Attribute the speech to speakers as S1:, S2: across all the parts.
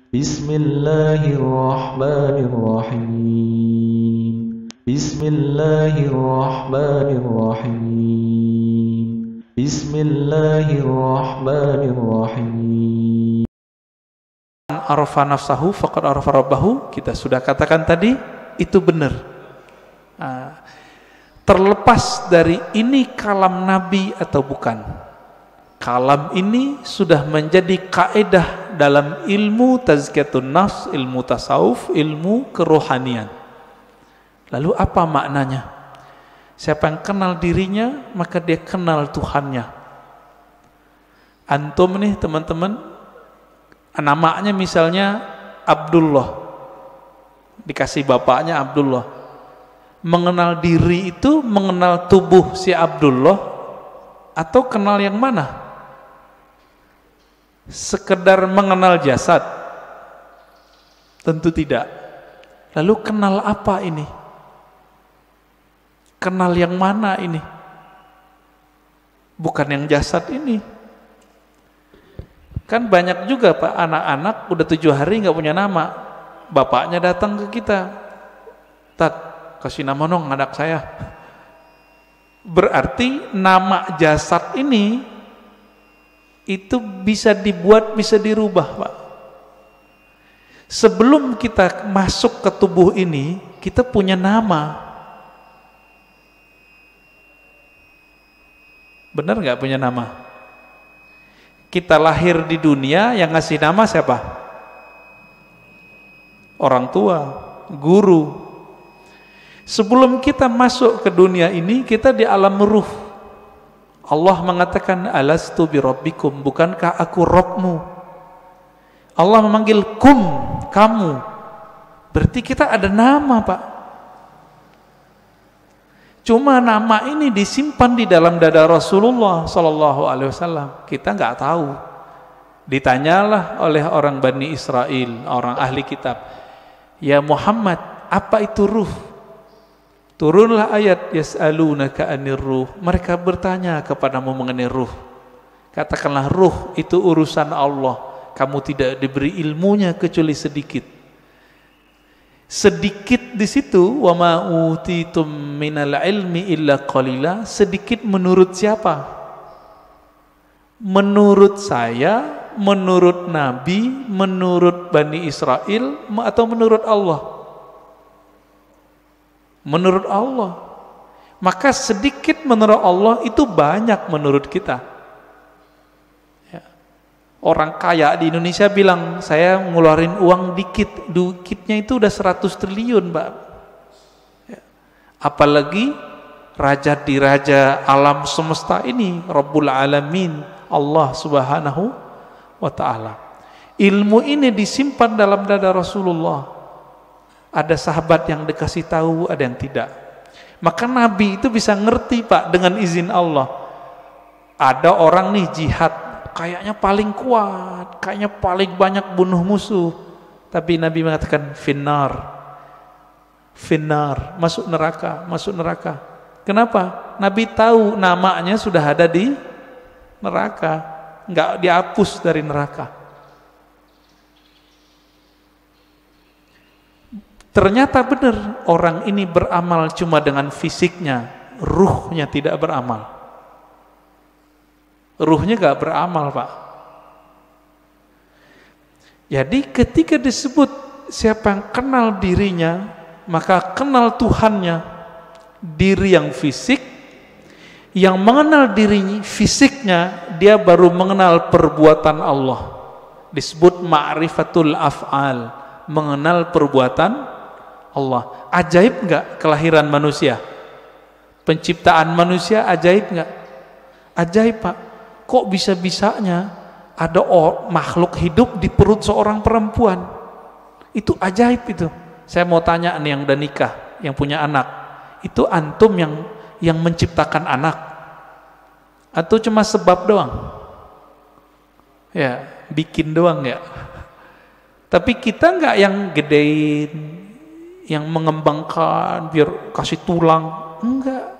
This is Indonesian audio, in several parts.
S1: Bismillahirrahmanirrahim. Bismillahirrahmanirrahim. Bismillahirrahmanirrahim.
S2: Arafa nafsahu faqad arafa rabbahu, kita sudah katakan tadi, itu benar. Terlepas dari ini kalam Nabi atau bukan, kalam ini sudah menjadi kaedah dalam ilmu tazkiyatun nafs, ilmu tasawuf, ilmu kerohanian. Lalu apa maknanya? Siapa yang kenal dirinya, maka dia kenal Tuhannya. Antum nih teman-teman, namanya misalnya Abdullah, dikasih bapaknya Abdullah. Mengenal diri itu mengenal tubuh si Abdullah atau kenal yang mana? Sekedar mengenal jasad? Tentu tidak. Lalu kenal apa ini? Kenal yang mana ini? Bukan yang jasad ini. Kan banyak juga Pak anak-anak udah 7 hari nggak punya nama. Bapaknya datang ke kita, "Tat, kasih nama dong anak saya." Berarti nama jasad ini itu bisa dibuat, bisa dirubah Pak. Sebelum kita masuk ke tubuh ini, kita punya nama. Benar nggak punya nama? Kita lahir di dunia, yang ngasih nama siapa? Orang tua, guru. Sebelum kita masuk ke dunia ini, kita di alam ruh. Allah mengatakan, "Alastu birabbikum," bukankah aku Rabbmu? Allah memanggil kum, kamu. Berarti kita ada nama Pak. Cuma nama ini disimpan di dalam dada Rasulullah Sallallahu Alaihi Wasallam. Kita nggak tahu. Ditanyalah oleh orang Bani Israel, orang ahli kitab, "Ya Muhammad, apa itu ruh?" Turunlah ayat, "Yas'alunaka 'anir ruh." Mereka bertanya kepadamu mengenai ruh. Katakanlah, ruh itu urusan Allah. Kamu tidak diberi ilmunya kecuali sedikit. Sedikit di situ, wa ma utitum minal ilmi illa qalila. Sedikit menurut siapa? Menurut saya, menurut Nabi, menurut Bani Israel, atau menurut Allah? Menurut Allah. Maka sedikit menurut Allah itu banyak menurut kita. Orang kaya di Indonesia bilang, "Saya ngeluarin uang dikit." Dikitnya itu udah 100 triliun Pak. Apalagi raja di raja alam semesta ini, Rabbul Alamin, Allah Subhanahu wa ta'ala. Ilmu ini disimpan dalam dada Rasulullah. Ada sahabat yang dikasih tahu, ada yang tidak. Maka Nabi itu bisa ngerti Pak, dengan izin Allah. Ada orang nih jihad, kayaknya paling kuat, kayaknya paling banyak bunuh musuh, tapi Nabi mengatakan finnar, finnar, masuk neraka, masuk neraka. Kenapa? Nabi tahu namanya sudah ada di neraka, nggak dihapus dari neraka. Ternyata benar, orang ini beramal cuma dengan fisiknya, ruhnya tidak beramal. Ruhnya gak beramal Pak. Jadi ketika disebut siapa yang kenal dirinya, maka kenal Tuhannya. Diri yang fisik, yang mengenal diri fisiknya, dia baru mengenal perbuatan Allah. Disebut ma'rifatul af'al, mengenal perbuatan Allah. Ajaib gak kelahiran manusia? Penciptaan manusia ajaib gak? Ajaib Pak. Kok bisa-bisanya ada makhluk hidup di perut seorang perempuan? Itu ajaib itu. Saya mau tanya nih yang udah nikah, yang punya anak, itu antum yang menciptakan anak? Atau cuma sebab doang? Ya, bikin doang ya. Tapi kita nggak yang gedein, yang mengembangkan biar kasih tulang, enggak.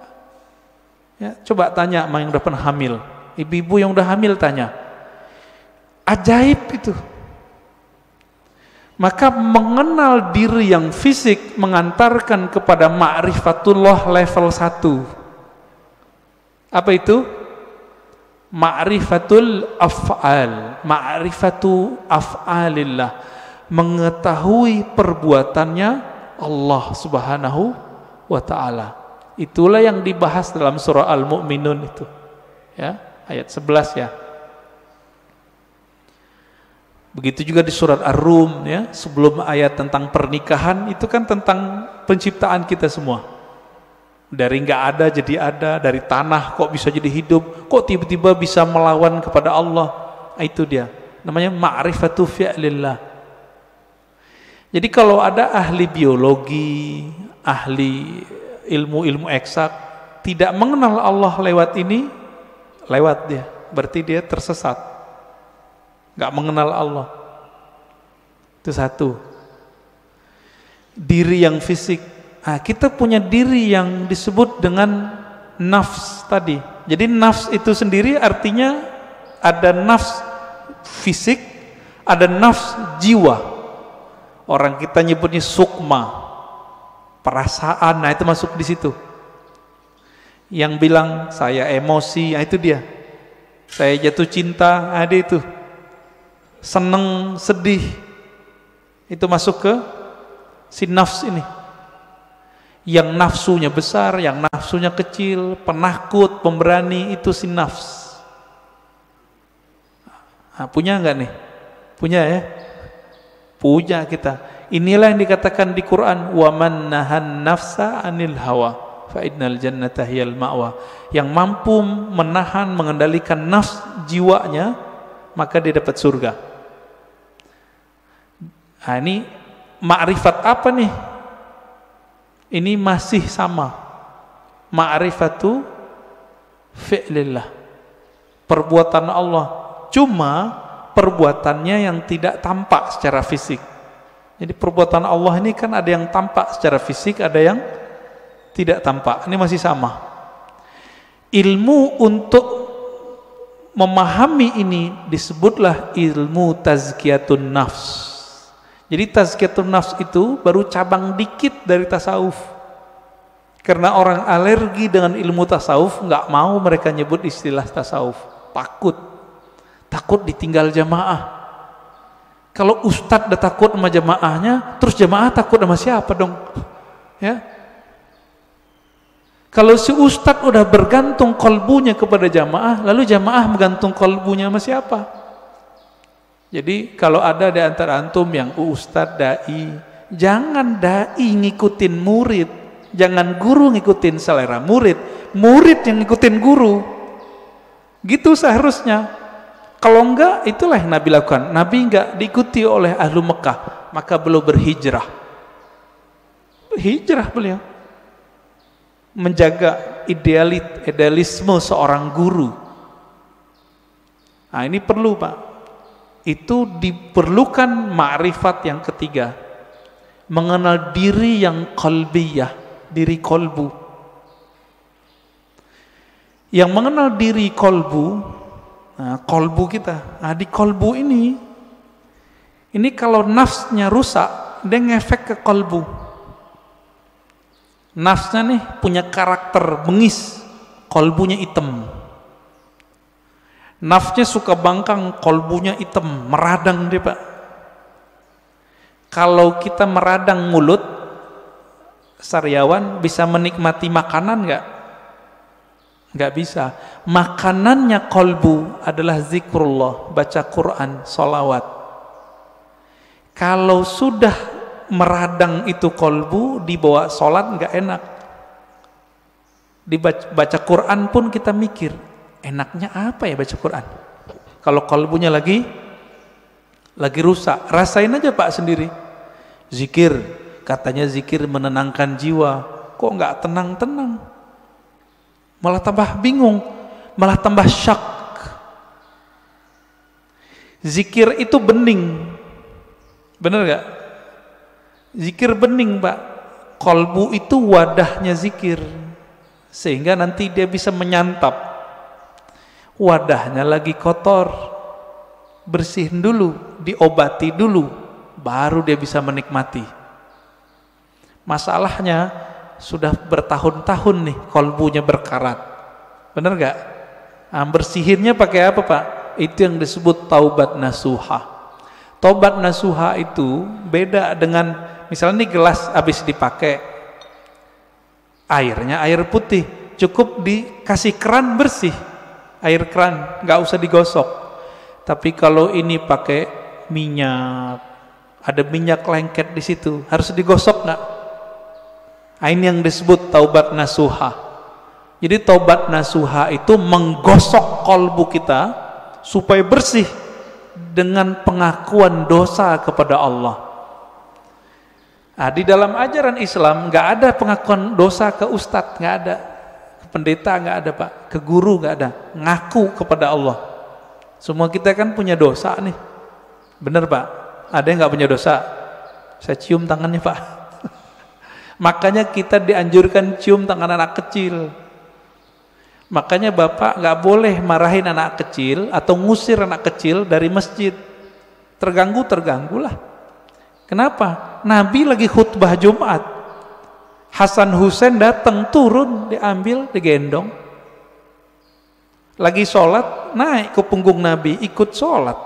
S2: Ya, coba tanya sama yang udah pernah hamil. Ibu-ibu yang udah hamil tanya, ajaib itu. Maka mengenal diri yang fisik mengantarkan kepada ma'rifatullah level 1. Apa itu? Ma'rifatul af'al, ma'rifatu af'alillah, mengetahui perbuatannya Allah Subhanahu wa ta'ala. Itulah yang dibahas dalam surah Al-Mu'minun itu. Ya, ayat 11 ya. Begitu juga di surat Ar-Rum ya, sebelum ayat tentang pernikahan itu kan tentang penciptaan kita semua. Dari nggak ada jadi ada, dari tanah kok bisa jadi hidup, kok tiba-tiba bisa melawan kepada Allah. Itu dia, namanya ma'rifatu fi'lillah. Jadi kalau ada ahli biologi, ahli ilmu-ilmu eksak tidak mengenal Allah lewat ini, lewat dia, berarti dia tersesat, nggak mengenal Allah. Itu satu. Diri yang fisik. Nah, kita punya diri yang disebut dengan nafs tadi. Jadi nafs itu sendiri artinya ada nafs fisik, ada nafs jiwa. Orang kita nyebutnya sukma, perasaan. Nah, itu masuk di situ. Yang bilang saya emosi, nah itu dia. Saya jatuh cinta, ada itu. Seneng, sedih, itu masuk ke si nafs ini. Yang nafsunya besar, yang nafsunya kecil, penakut, pemberani, itu si nafs. Nah, punya nggak nih? Punya ya? Punya kita. Inilah yang dikatakan di Quran, wa man nahan nafsa anil hawa fa innal jannata hiyal ma'wa. Yang mampu menahan, mengendalikan nafs jiwanya, maka dia dapat surga. Nah, ini ma'rifat apa nih? Ini masih sama, ma'rifatu fi'lillah, perbuatan Allah, cuma perbuatannya yang tidak tampak secara fisik. Jadi perbuatan Allah ini kan ada yang tampak secara fisik, ada yang tidak tampak. Ini masih sama. Ilmu untuk memahami ini disebutlah ilmu tazkiyatun nafs. Jadi tazkiyatun nafs itu baru cabang dikit dari tasawuf. Karena orang alergi dengan ilmu tasawuf, nggak mau mereka nyebut istilah tasawuf. Takut ditinggal jamaah. Kalau ustadz udah takut sama jamaahnya, terus jamaah takut sama siapa dong? Ya. Kalau si ustadz udah bergantung kolbunya kepada jamaah, lalu jamaah bergantung kolbunya sama siapa? Jadi kalau ada di antara antum yang ustadz, dai, jangan dai ngikutin murid, jangan guru ngikutin selera murid, murid yang ngikutin guru. Gitu seharusnya. Kalau enggak, itulah yang Nabi lakukan. Nabi enggak diikuti oleh ahlu Mekah, maka beliau berhijrah. Berhijrah beliau. Menjaga idealisme seorang guru. Nah, ini perlu, Pak. Itu diperlukan ma'rifat yang ketiga, mengenal diri yang qalbiyah, diri kolbu. Yang mengenal diri kolbu, nah, kolbu kita, nah, di kolbu ini kalau nafsnya rusak, dia ngefek ke kolbu. Nafsnya nih punya karakter bengis, kolbunya hitam. Nafsnya suka bangkang, kolbunya hitam, meradang dia, Pak. Kalau kita meradang mulut, Saryawan bisa menikmati makanan nggak? Nggak bisa. Makanannya kolbu adalah zikrullah, baca Quran, sholawat. Kalau sudah meradang itu kolbu, dibawa sholat nggak enak. Dibaca Quran pun kita mikir, enaknya apa ya baca Quran? Kalau kolbunya lagi rusak, rasain aja Pak sendiri. Zikir, katanya zikir menenangkan jiwa, kok nggak tenang-tenang? Malah tambah bingung, malah tambah syak. Zikir itu bening, bener gak? Zikir bening, Pak. Kolbu itu wadahnya zikir, sehingga nanti dia bisa menyantap. Wadahnya lagi kotor, bersihin dulu, diobati dulu, baru dia bisa menikmati. Masalahnya sudah bertahun-tahun nih kolbunya berkarat. Bener gak? Nah, bersihinnya pakai apa Pak? Itu yang disebut taubat nasuha. Taubat nasuha itu beda dengan misalnya nih gelas habis dipakai, airnya air putih, cukup dikasih keran bersih, air keran, nggak usah digosok. Tapi kalau ini pakai minyak, ada minyak lengket di situ, harus digosok nggak? Nah, ini yang disebut taubat nasuha. Jadi taubat nasuha itu menggosok kolbu kita supaya bersih dengan pengakuan dosa kepada Allah. Nah, di dalam ajaran Islam nggak ada pengakuan dosa ke ustadz, nggak ada, ke pendeta nggak ada Pak, ke guru nggak ada, ngaku kepada Allah. Semua kita kan punya dosa nih, bener Pak? Ada yang nggak punya dosa? Saya cium tangannya Pak. Makanya kita dianjurkan cium tangan anak kecil. Makanya Bapak nggak boleh marahin anak kecil atau ngusir anak kecil dari masjid. Terganggulah. Kenapa? Nabi lagi khutbah Jumat, Hasan Husain datang, turun, diambil, digendong. Lagi sholat, naik ke punggung Nabi, ikut sholat.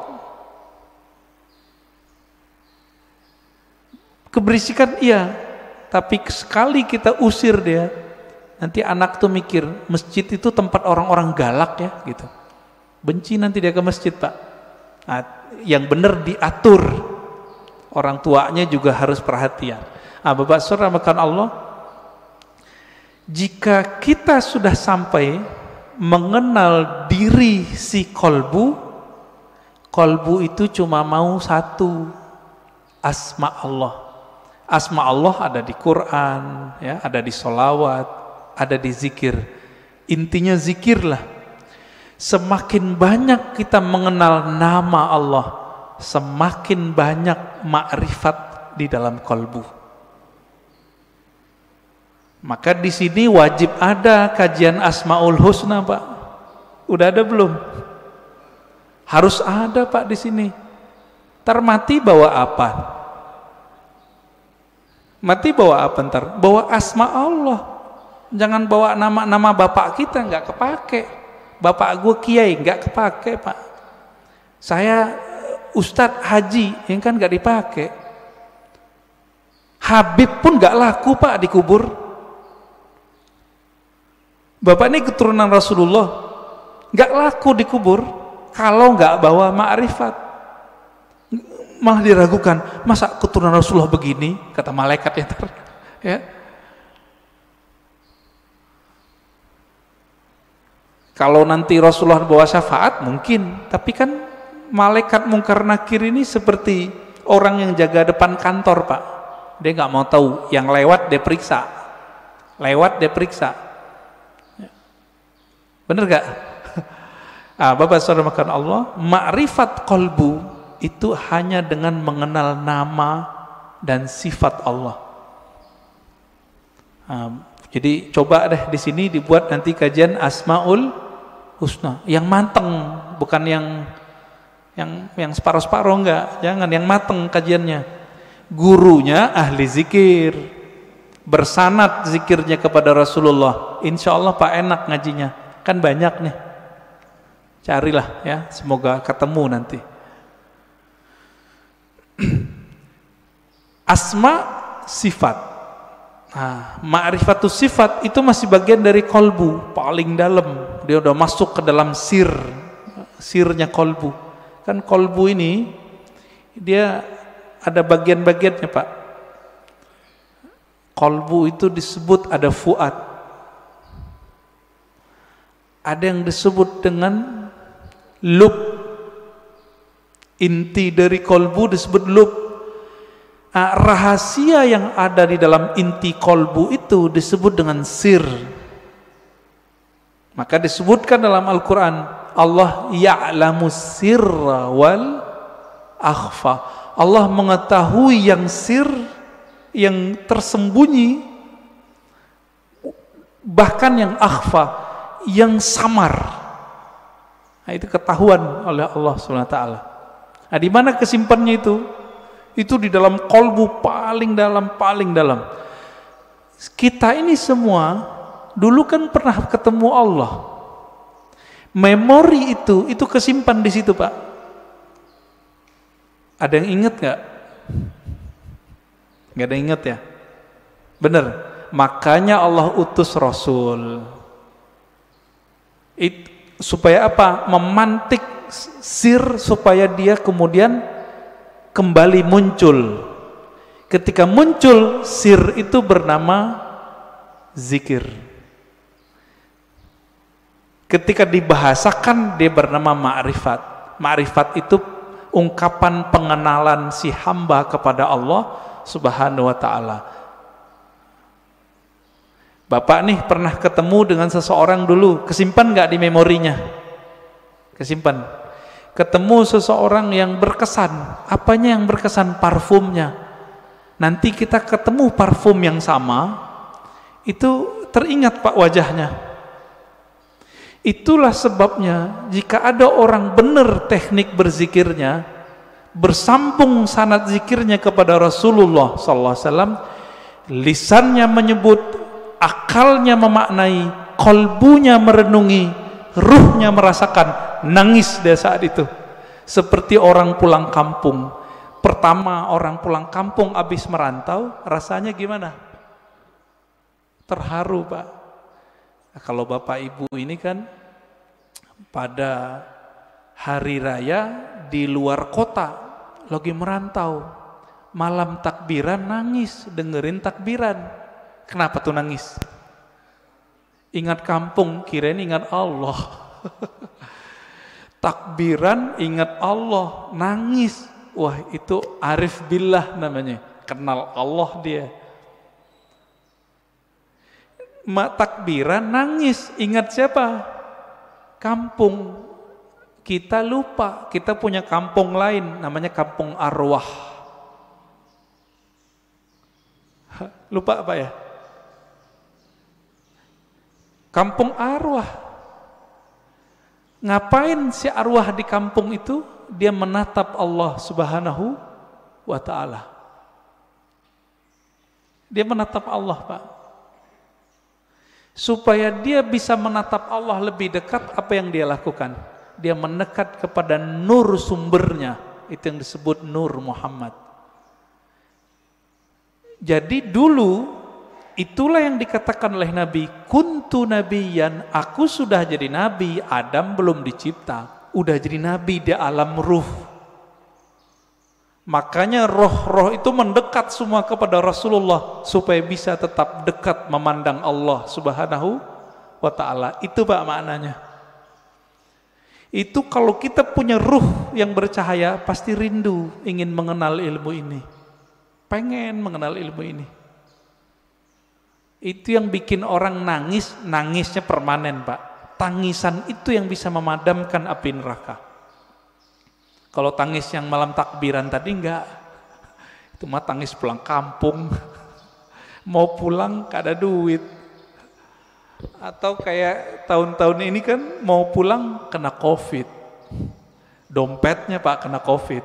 S2: Keberisikan iya, tapi sekali kita usir dia, nanti anak tuh mikir masjid itu tempat orang-orang galak ya gitu. Benci nanti dia ke masjid Pak. Nah, yang benar diatur. Orang tuanya juga harus perhatian. Nah, Bapak Saudara makan Allah, jika kita sudah sampai mengenal diri si kolbu itu cuma mau satu, asma Allah. Asma Allah ada di Quran, ya, ada di sholawat, ada di zikir. Intinya zikirlah. Semakin banyak kita mengenal nama Allah, semakin banyak makrifat di dalam kolbu. Maka di sini wajib ada kajian Asmaul Husna Pak. Udah ada belum? Harus ada Pak di sini. Ntar mati bawa apa? Mati bawa apa ntar? Bawa asma Allah. Jangan bawa nama-nama bapak kita, nggak kepake. Bapak gue kiai, nggak kepake Pak. Saya Ustadz Haji, yang kan nggak dipakai. Habib pun nggak laku Pak dikubur. Bapak ini keturunan Rasulullah, nggak laku dikubur kalau nggak bawa ma'rifat. Malah diragukan, masa keturunan Rasulullah begini, kata malaikat ya. Kalau nanti Rasulullah bawa syafaat mungkin, tapi kan malaikat mungkar nakir ini seperti orang yang jaga depan kantor Pak. Dia nggak mau tahu, yang lewat dia periksa, bener gak? Ah, Bapak Saudara makan Allah, ma'rifat kolbu itu hanya dengan mengenal nama dan sifat Allah. Jadi coba deh di sini dibuat nanti kajian Asmaul Husna yang mateng, bukan yang separuh-separuh, enggak. Jangan, yang mateng kajiannya. Gurunya ahli zikir, bersanad zikirnya kepada Rasulullah. Insya Allah Pak enak ngajinya. Kan banyak nih, carilah ya, semoga ketemu nanti. Asma sifat. Nah, ma'rifatus sifat itu masih bagian dari kolbu, paling dalam. Dia udah masuk ke dalam sirnya kolbu. Kan kolbu ini dia ada bagian-bagiannya Pak. Kolbu itu disebut ada fuad. Ada yang disebut dengan lub. Inti dari kolbu disebut lub. Nah, rahasia yang ada di dalam inti kolbu itu disebut dengan sir. Maka disebutkan dalam Al-Quran, Allah ya'lamu sirra wal akhfa. Allah mengetahui yang sir, yang tersembunyi, bahkan yang akhfa, yang samar. Nah, itu ketahuan oleh Allah SWT. Nah, di mana kesimpannya itu? Itu di dalam kolbu paling dalam, paling dalam. Kita ini semua dulu kan pernah ketemu Allah. Memori itu kesimpan di situ, Pak. Ada yang ingat nggak? Nggak ada yang ingat ya? Bener. Makanya Allah utus Rasul. Supaya apa? Memantik sir supaya dia kemudian kembali muncul. Ketika muncul sir itu bernama zikir. Ketika dibahasakan dia bernama ma'rifat. Ma'rifat itu ungkapan pengenalan si hamba kepada Allah Subhanahu wa ta'ala. Bapak nih pernah ketemu dengan seseorang dulu, kesimpan nggak di memorinya? Kesimpan. Ketemu seseorang yang berkesan. Apanya yang berkesan? Parfumnya. Nanti kita ketemu parfum yang sama, itu teringat Pak wajahnya. Itulah sebabnya jika ada orang benar teknik berzikirnya, bersambung sanad zikirnya kepada Rasulullah SAW, lisannya menyebut, akalnya memaknai, kolbunya merenungi, ruhnya merasakan, nangis dia saat itu. Seperti orang pulang kampung. Pertama orang pulang kampung habis merantau, rasanya gimana? Terharu, Pak. Nah, kalau Bapak Ibu ini kan pada hari raya di luar kota, lagi merantau, malam takbiran nangis, dengerin takbiran. Kenapa tuh nangis? Ingat kampung, kirain ingat Allah. Takbiran ingat Allah, nangis. Wah, itu arif billah namanya, kenal Allah dia. Takbiran nangis, ingat siapa? Kampung. Kita lupa, kita punya kampung lain, namanya kampung arwah. Lupa apa ya? Kampung arwah. Ngapain si arwah di kampung itu? Dia menatap Allah Subhanahu wa ta'ala. Dia menatap Allah, Pak. Supaya dia bisa menatap Allah lebih dekat, apa yang dia lakukan? Dia mendekat kepada nur sumbernya. Itu yang disebut nur Muhammad. Jadi dulu itulah yang dikatakan oleh Nabi, kuntu nabiyan, aku sudah jadi nabi, Adam belum dicipta, udah jadi nabi di alam ruh. Makanya roh-roh itu mendekat semua kepada Rasulullah supaya bisa tetap dekat memandang Allah Subhanahu wa ta'ala. Itu Pak maknanya. Itu kalau kita punya ruh yang bercahaya, pasti rindu ingin mengenal ilmu ini. Pengen mengenal ilmu ini. Itu yang bikin orang nangis, nangisnya permanen, Pak. Tangisan itu yang bisa memadamkan api neraka. Kalau tangis yang malam takbiran tadi enggak. Itu mah tangis pulang kampung. Mau pulang gak ada duit. Atau kayak tahun-tahun ini kan mau pulang kena Covid. Dompetnya Pak kena Covid.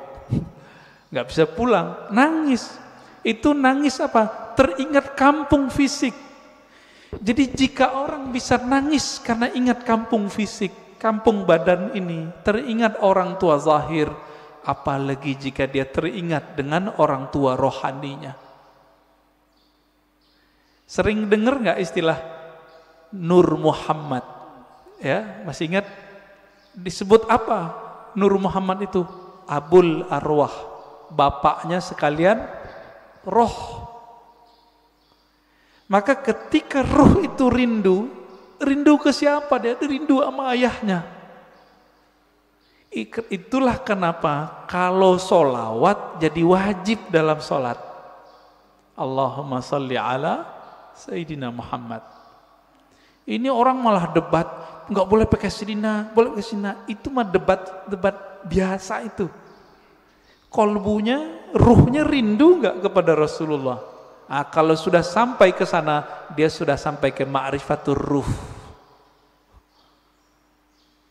S2: Nggak bisa pulang, nangis. Itu nangis apa? Teringat kampung fisik. Jadi jika orang bisa nangis karena ingat kampung fisik, kampung badan ini, teringat orang tua zahir, apalagi jika dia teringat dengan orang tua rohaninya. Sering dengar nggak istilah Nur Muhammad? Ya, masih ingat? Disebut apa? Nur Muhammad itu Abul Arwah, bapaknya sekalian roh. Maka ketika roh itu rindu ke siapa? Dia rindu sama ayahnya. Itulah kenapa kalau solawat jadi wajib dalam solat. Allahumma salli ala Sayyidina Muhammad. Ini orang malah debat, nggak boleh pakai Sayyidina, boleh pakai Sayyidina. Itu mah debat biasa itu. Kolbunya, ruhnya rindu nggak kepada Rasulullah? Nah, kalau sudah sampai ke sana, dia sudah sampai ke ma'rifatur ruh.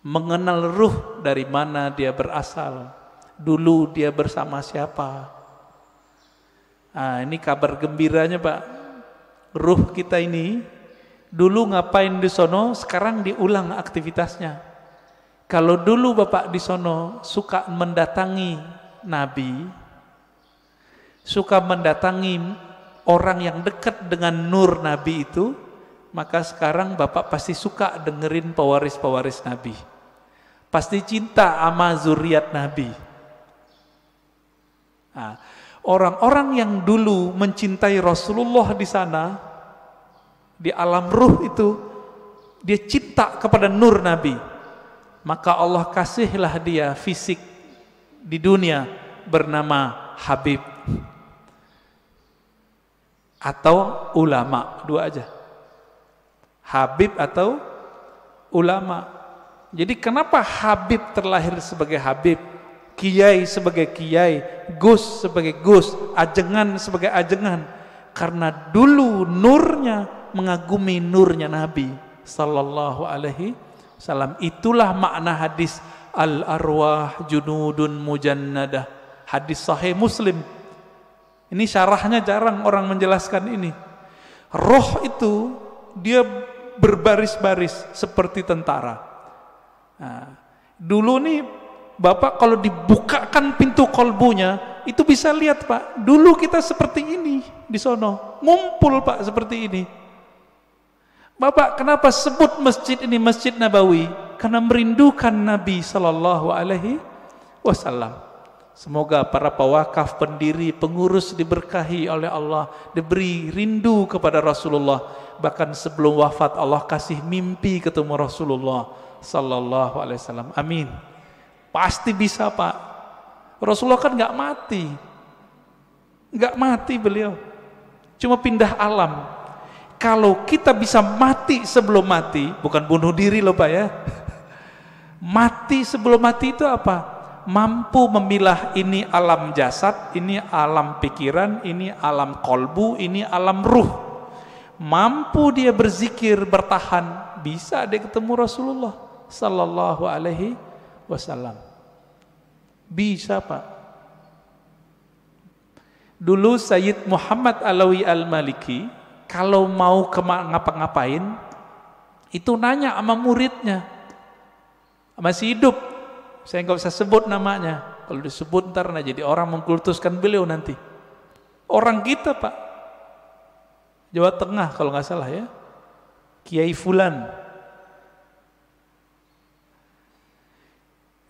S2: Mengenal ruh dari mana dia berasal. Dulu dia bersama siapa. Ini kabar gembiranya Pak. Ruh kita ini dulu ngapain di sono, sekarang diulang aktivitasnya. Kalau dulu Bapak di sono suka mendatangi Nabi, suka mendatangi orang yang dekat dengan nur Nabi itu, maka sekarang Bapak pasti suka dengerin pewaris-pewaris Nabi. Pasti cinta sama zuriat Nabi. Orang-orang yang dulu mencintai Rasulullah di sana, di alam ruh itu, dia cinta kepada nur Nabi. Maka Allah kasihlah dia fisik di dunia bernama Habib atau ulama, dua aja. Habib atau ulama. Jadi kenapa Habib terlahir sebagai Habib, Kiai sebagai Kiai, Gus sebagai Gus, Ajengan sebagai Ajengan? Karena dulu nurnya mengagumi nurnya Nabi sallallahu alaihi wasallam. Itulah makna hadis al-arwah junudun mujannadah, hadis sahih Muslim. Ini syarahnya jarang orang menjelaskan ini. Roh itu dia berbaris-baris seperti tentara. Dulu nih Bapak kalau dibukakan pintu kolbunya, itu bisa lihat Pak, dulu kita seperti ini di sono, ngumpul Pak seperti ini. Bapak kenapa sebut masjid ini Masjid Nabawi? Karena merindukan Nabi sallallahu alaihi wasallam. Semoga para pewakaf, pendiri, pengurus diberkahi oleh Allah, diberi rindu kepada Rasulullah. Bahkan sebelum wafat Allah kasih mimpi ketemu Rasulullah sallallahu alaihi wasallam. Amin. Pasti bisa Pak. Rasulullah kan nggak mati beliau, cuma pindah alam. Kalau kita bisa mati sebelum mati, bukan bunuh diri loh Pak ya. Mati sebelum mati itu apa? Mampu memilah ini alam jasad, ini alam pikiran, ini alam kolbu, ini alam ruh. Mampu dia berzikir, bertahan, bisa dia ketemu Rasulullah sallallahu alaihi wasallam. Bisa Pak. Dulu Sayyid Muhammad Alawi Al-Maliki kalau mau ngapa-ngapain itu nanya sama muridnya, masih hidup, saya nggak usah sebut namanya, kalau disebut ntar jadi orang mengkultuskan beliau nanti. Orang kita Pak, Jawa Tengah kalau nggak salah ya, Kiai Fulan,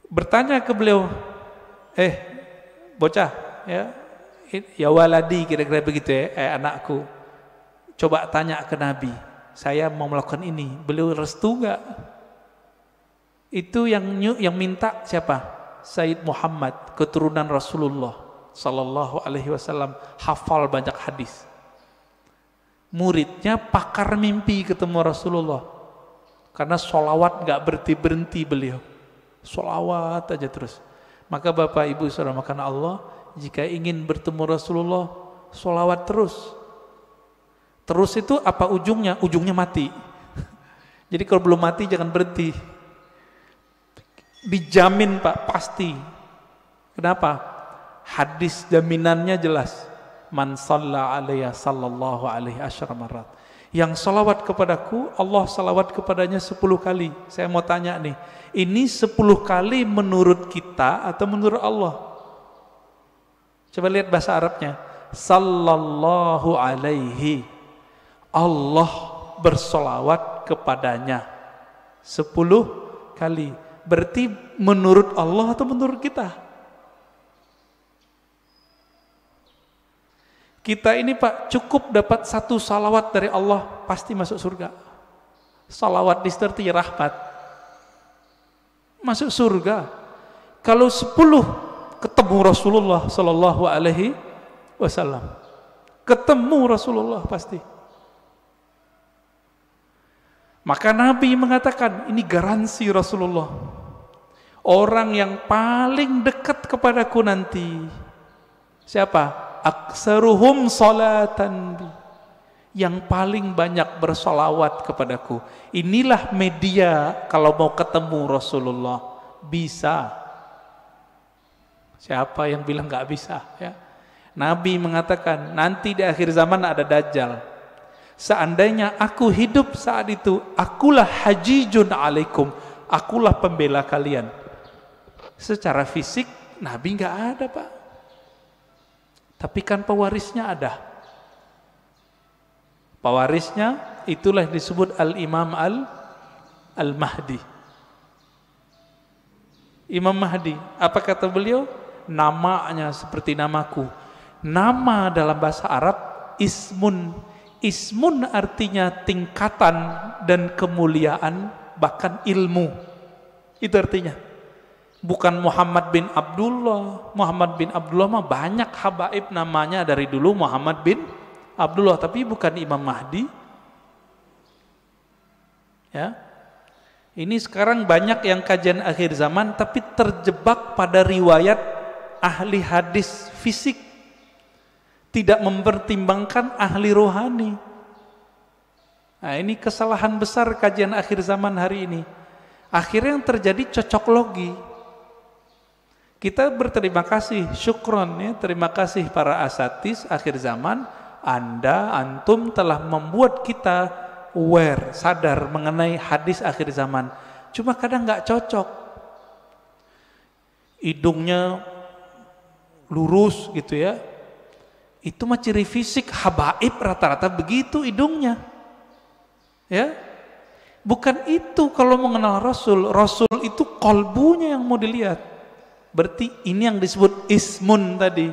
S2: bertanya ke beliau, bocah ya waladi, kira-kira begitu ya, anakku, coba tanya ke Nabi, saya mau melakukan ini, beliau restu nggak? Itu yang minta siapa? Sayyid Muhammad, keturunan Rasulullah sallallahu alaihi wasallam, hafal banyak hadis. Muridnya pakar mimpi ketemu Rasulullah, karena sholawat nggak berhenti beliau, sholawat aja terus. Maka Bapak Ibu saudara makan Allah, jika ingin bertemu Rasulullah, sholawat terus. Terus itu apa ujungnya? Ujungnya mati. Jadi kalau belum mati jangan berhenti. Dijamin Pak, pasti. Kenapa? Hadis jaminannya jelas. Man shalla alayya sallallahu alaihi asyara marat. Yang salawat kepadaku, Allah salawat kepadanya 10 kali. Saya mau tanya nih, ini 10 kali menurut kita atau menurut Allah? Coba lihat bahasa Arabnya. Sallallahu alaihi. Allah bersolawat kepadanya 10 kali. Berarti menurut Allah atau menurut kita? Kita ini Pak cukup dapat 1 salawat dari Allah pasti masuk surga. Salawat disertai rahmat, masuk surga. Kalau 10 ketemu Rasulullah sallallahu alaihi wasallam, ketemu Rasulullah pasti. Maka Nabi mengatakan, ini garansi Rasulullah, orang yang paling dekat kepadaku nanti siapa? Aksaruhum salatan bi, yang paling banyak bersolawat kepadaku. Inilah media kalau mau ketemu Rasulullah. Bisa. Siapa yang bilang nggak bisa ya? Nabi mengatakan nanti di akhir zaman ada Dajjal. Seandainya aku hidup saat itu, akulah hajijun alaikum, akulah pembela kalian. Secara fisik Nabi nggak ada, Pak. Tapi kan pewarisnya ada. Pewarisnya itulah disebut Al-Imam Al-Mahdi. Imam Mahdi, apa kata beliau? Namanya seperti namaku. Nama dalam bahasa Arab ismun. Ismun artinya tingkatan dan kemuliaan, bahkan ilmu. Itu artinya. Bukan Muhammad bin Abdullah. Muhammad bin Abdullah mah banyak habaib namanya dari dulu Muhammad bin Abdullah, tapi bukan Imam Mahdi. Ya. Ini sekarang banyak yang kajian akhir zaman tapi terjebak pada riwayat ahli hadis fisik, tidak mempertimbangkan ahli rohani. Nah, ini kesalahan besar kajian akhir zaman hari ini. Akhirnya yang terjadi cocok logi. Kita berterima kasih, syukron ya, terima kasih para asatis akhir zaman. Antum telah membuat kita aware, sadar mengenai hadis akhir zaman. Cuma kadang nggak cocok. Hidungnya lurus gitu ya. Itu mah ciri fisik habaib, rata-rata begitu hidungnya. Ya. Bukan itu kalau mengenal Rasul. Rasul itu kolbunya yang mau dilihat. Berarti ini yang disebut ismun tadi.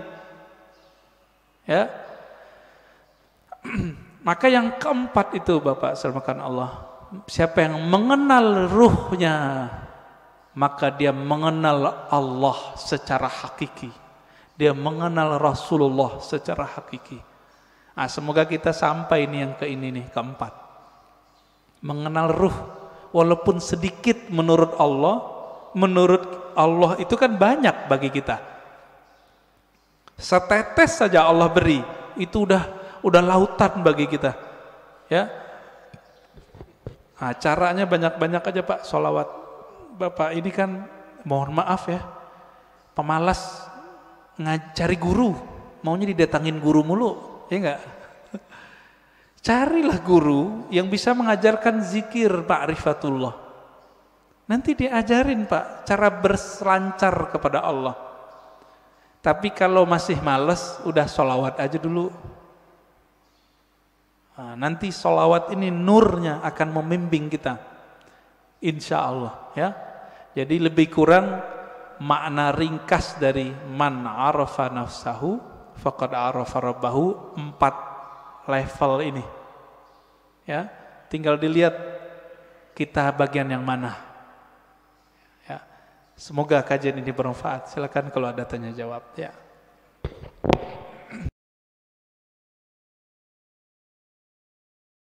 S2: Ya. Maka yang keempat itu Bapak selamatkan Allah, siapa yang mengenal ruhnya, maka dia mengenal Allah secara hakiki. Dia mengenal Rasulullah secara hakiki. Nah, semoga kita sampai ini yang ke ini nih, keempat. Mengenal ruh, walaupun sedikit menurut Allah itu kan banyak bagi kita. Setetes saja Allah beri, itu udah lautan bagi kita. Ya. Nah, caranya banyak-banyak aja Pak, sholawat. Bapak ini kan mohon maaf ya, pemalas ngajari guru, maunya didatangin guru mulu, ya enggak? Carilah guru yang bisa mengajarkan zikir ma'rifatullah. Nanti diajarin Pak cara berselancar kepada Allah. Tapi kalau masih males, udah sholawat aja dulu. Nah, nanti sholawat ini nurnya akan membimbing kita, insya Allah ya. Jadi lebih kurang makna ringkas dari man arafa nafsahu faqad arafa rabbahu, 4 level ini ya. Tinggal dilihat kita bagian yang mana ya. Semoga kajian ini bermanfaat. Silakan kalau ada tanya jawab ya.